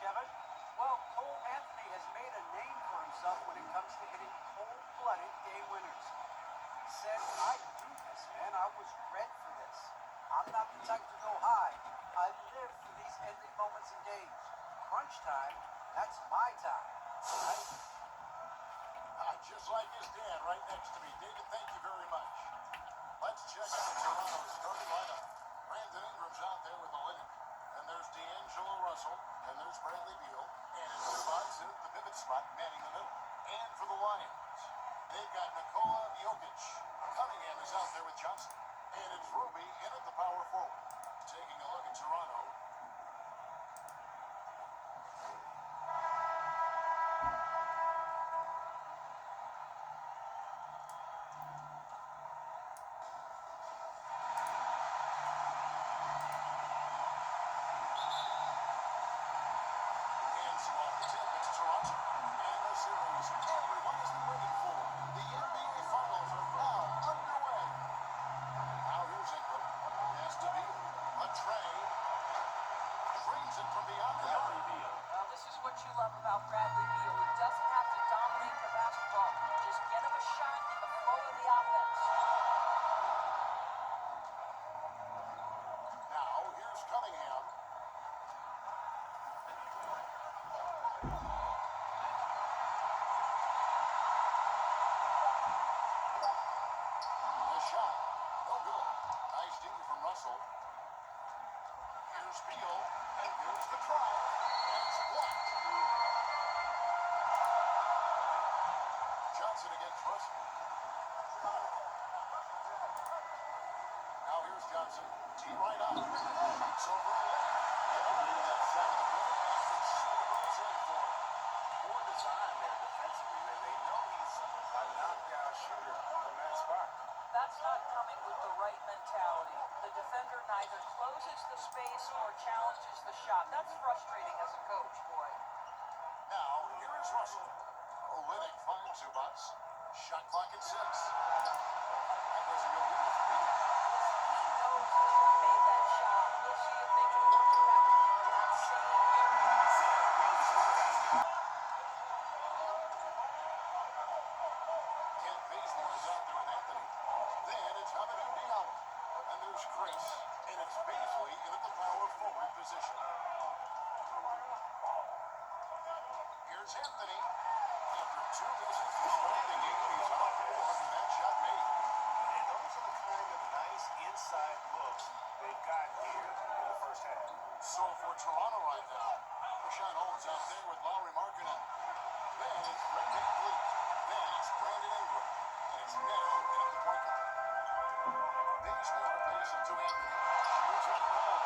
Kevin. Well, Cole Anthony has made a name for himself when it comes to hitting cold-blooded game winners. He said, I do this, man. I was bred for this. I'm not the type to go high. I live for these ending moments in games. Crunch time, that's my time. Right? Just like his dad right next to me. David, thank you very much. Let's check out Toronto's starting lineup. Brandon Ingram's out there with the lead. And there's D'Angelo Russell. And there's Bradley Beal. And Zubac in the pivot spot, manning the middle. And for the Lions, they've got Nikola Jokic. Cunningham is out there with Johnson. And it's Ruby in at the power forward. Taking a look at Toronto. This is what you love about Bradley Beal. He doesn't have to dominate the basketball. Just get him a shot in the flow of the offense. Now, here's Cunningham. The shot, no good. Nice D from Russell. Here's Beal, and here's the try. It's blocked. Johnson against Russell. Now here's Johnson. T right out. It's over the leg. That shot of the goal, and it goes in for him. Poor design there defensively. They know he's a knockdown shooter from that spot. That's not coming with the right mentality. The defender neither closes the space nor challenges the shot. That's frustrating as a coach, boy. Now, here is Russell. Olynyk finds Zubac. Shot clock at 6. That doesn't go good with the beat. He knows he made that shot. We'll see if they can work it back in that same area. Kent Bazemore is out there with Anthony. Then it's Hamidou Diallo. And there's Grace. And it's Bazley in at the power forward position. Here's Anthony. After 2 misses to start the game, he's on 4 that shot made. And those are the kind of nice inside looks they've got here in the first half. So for Toronto right now, Rashawn Holmes out there with Lowry Markkanen. Then it's Red Van Vliet. Then it's Brandon Ingram. And it's Neto in at the point guard. Bazemore plays it to Anthony. Shoots it home.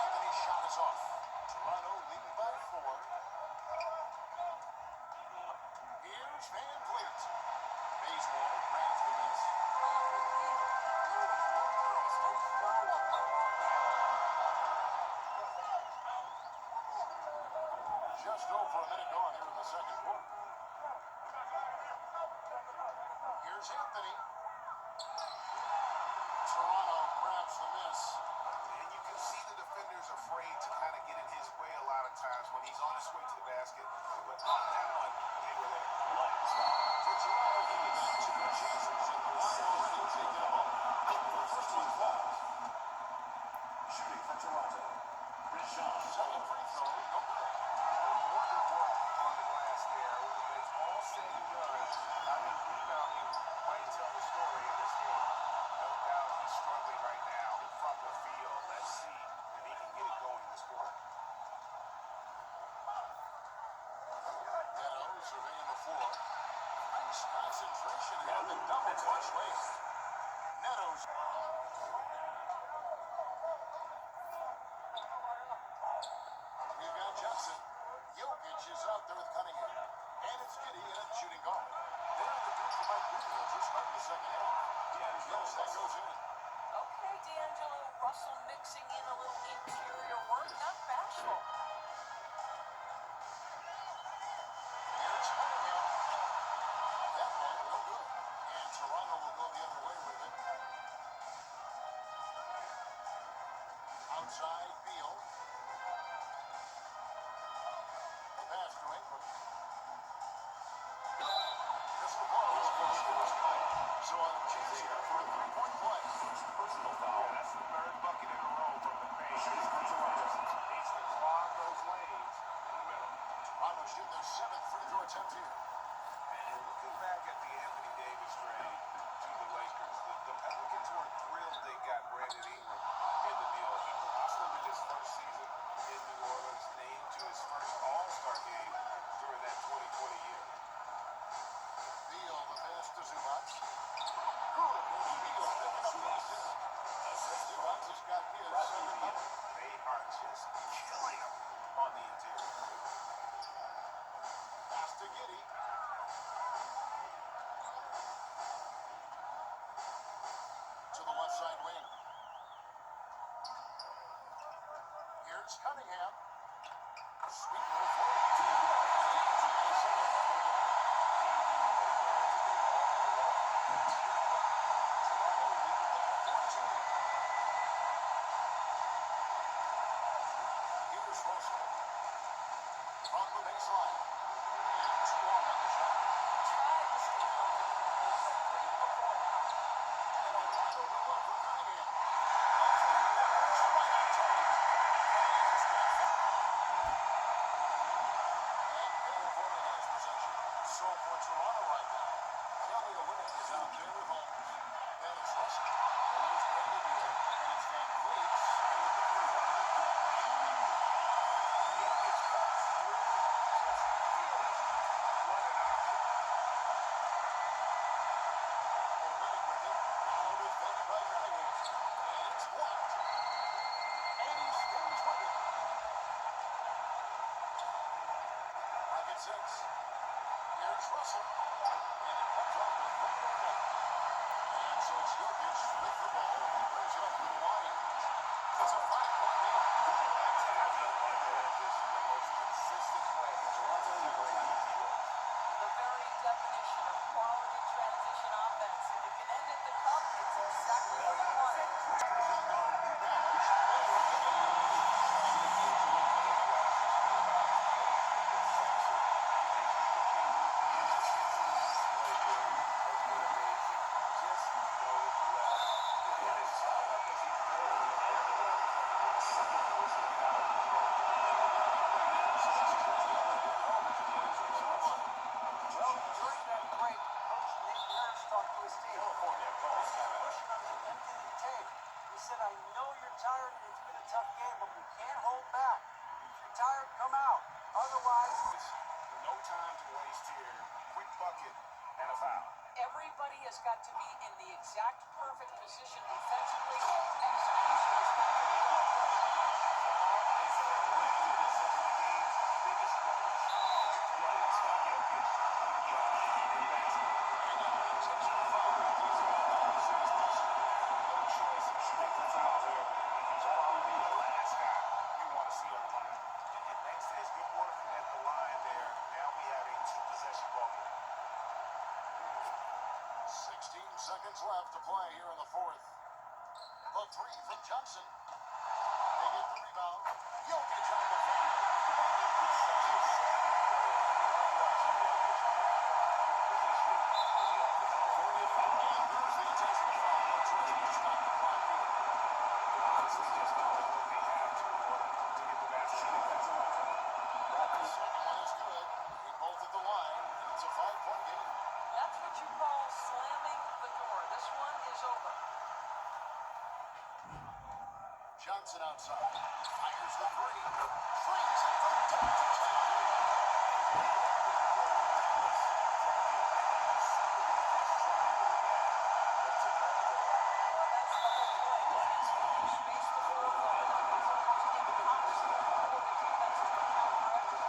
Anthony's shot is off. Toronto leading by 4. Here's Van Vliet. Bazemore grabs the miss. Just over a minute gone here in the second quarter. Here's Anthony. Toronto grabs the miss. And you can see the defender's afraid to kind of get in his way a lot of times when he's on his way to the basket. But on that one, they were there. For Toronto, he has 2 chances at the line already to take them off. The first one falls. Shooting for Toronto. Rashawn. Second free throw, no good. Wonderful on the glass there. When it's all said and done, I mean, rebounding might tell the story in this game. No doubt he's struggling right now from the field. Let's see if he can get it going this quarter. Neto surveying the floor. Nice concentration here. The double clutch waste. Neto's. We've got Johnson. Jokic is out there with Cunningham. And it's Giddy in at shooting guard. They're the group of Mike Budenholzer starting the second half. Yes, that goes in. Okay, D'Angelo Russell mixing in a little interior work. Not bashful. Here's Cunningham. That one, no good. And Toronto will go the other way with it. Outside, Beal. So a chance here for a three-point play. Personal foul. Yeah, that's the third bucket in a row from the paint. Needs to clog those lanes in the middle. Toronto shooting their 7th free throw attempt here. And looking back at the Anthony Davis trade to the Lakers, the Pelicans were thrilled they got Brandon Ingram in the deal. He watched him in his first season in New Orleans, named to his first All-Star game during that 2020 year. Beal, the pass to Zubac. Good. There's Beal picking up the assist. Zubac has got his second number. They are just killing him on the interior. Pass to Giddey. To the left side wing. Here's Cunningham. Sweet little Here's Russell. From the baseline. And 2 on the shot. Tried to stay on the break before now. And a wide open look for Cunningham. Right on target. And California has possession. So for Toronto right now, Kelly Olynyk is out there with Holmes. Then it's Russell. And there's Brandon Beal. And it's Van Vliet with the 3-1. Olynyk with it. Now defended by Cunningham. And it's blocked. And he stays with it. Back at 6. Here's Russell. And it comes off the front of the net. And so it's Jokic with the ball. He brings it up to the line. It's a 5-point game. The very definition of quality transition offense. If it can end at the cup, it's exactly what you want. Well, during that break, Coach Nick Nurse talked to his team. Pushing them to empty the tank. He said, I know you're tired and it's been a tough game, but we can't hold back. If you're tired, come out. Otherwise, No time to waste here. Quick bucket and a foul. Everybody has got to be in the exact perfect position defensively. Execution has got to be on point. Thanks to his good work at the line there, now we have a 2-possession ball game. 16 seconds left to play here in the 4th. The 3 from Johnson. They get the rebound. Jokic on the foul. And there's the intentional foul. No choice but to stop the clock here. This is just all what they have to order to get the basket. The second one is good. They both at the line. And it's a 5-point game. That's what you call slamming the door. This one is over. Johnson outside. Fires the 3. Flings it from Doncic. Well, that's the whole point. You space the floor well enough. It's almost impossible for the defense to counteract it.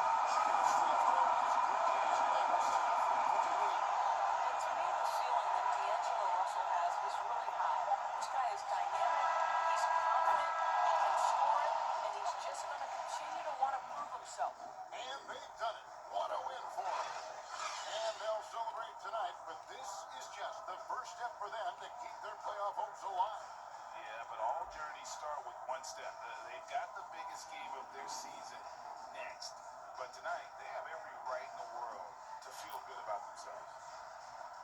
And to me, the ceiling that D'Angelo Russell has is really high. This guy is dynamic, he's confident, he can score it, and he's just going to continue to want to prove himself. And they've done it. What a win for them. And they'll celebrate tonight, but this is just the first step for them to keep their playoff hopes alive. Yeah, but all journeys start with one step. They've got the biggest game of their season next. But tonight, they have every right in the world to feel good about themselves.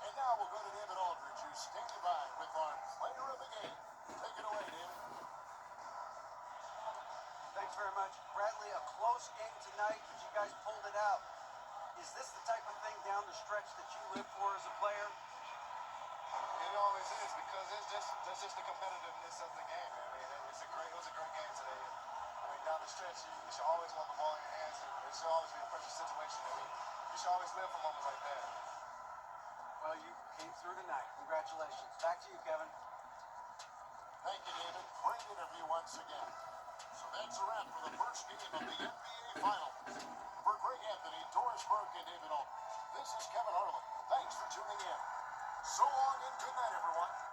And now we'll go to David Aldridge, who's standing by with our player of the game. Take it away, David. Thanks very much. Bradley, a close game tonight, but you guys pulled it out. Is this the type of thing down the stretch that you live for as a player? It always is because that's just the competitiveness of the game. I mean, it was a great game today. I mean, down the stretch, you should always want the ball in your hands, and it should always be a pressure situation. I mean, you should always live for moments like that. Well, you came through tonight. Congratulations. Back to you, Kevin. Thank you, David. Great interview once again. So that's a wrap for the first game of the NBA Finals. For Greg Anthony, Doris Burke, and David Aldridge, this is Kevin Harlan. Thanks for tuning in. So long and good night, everyone.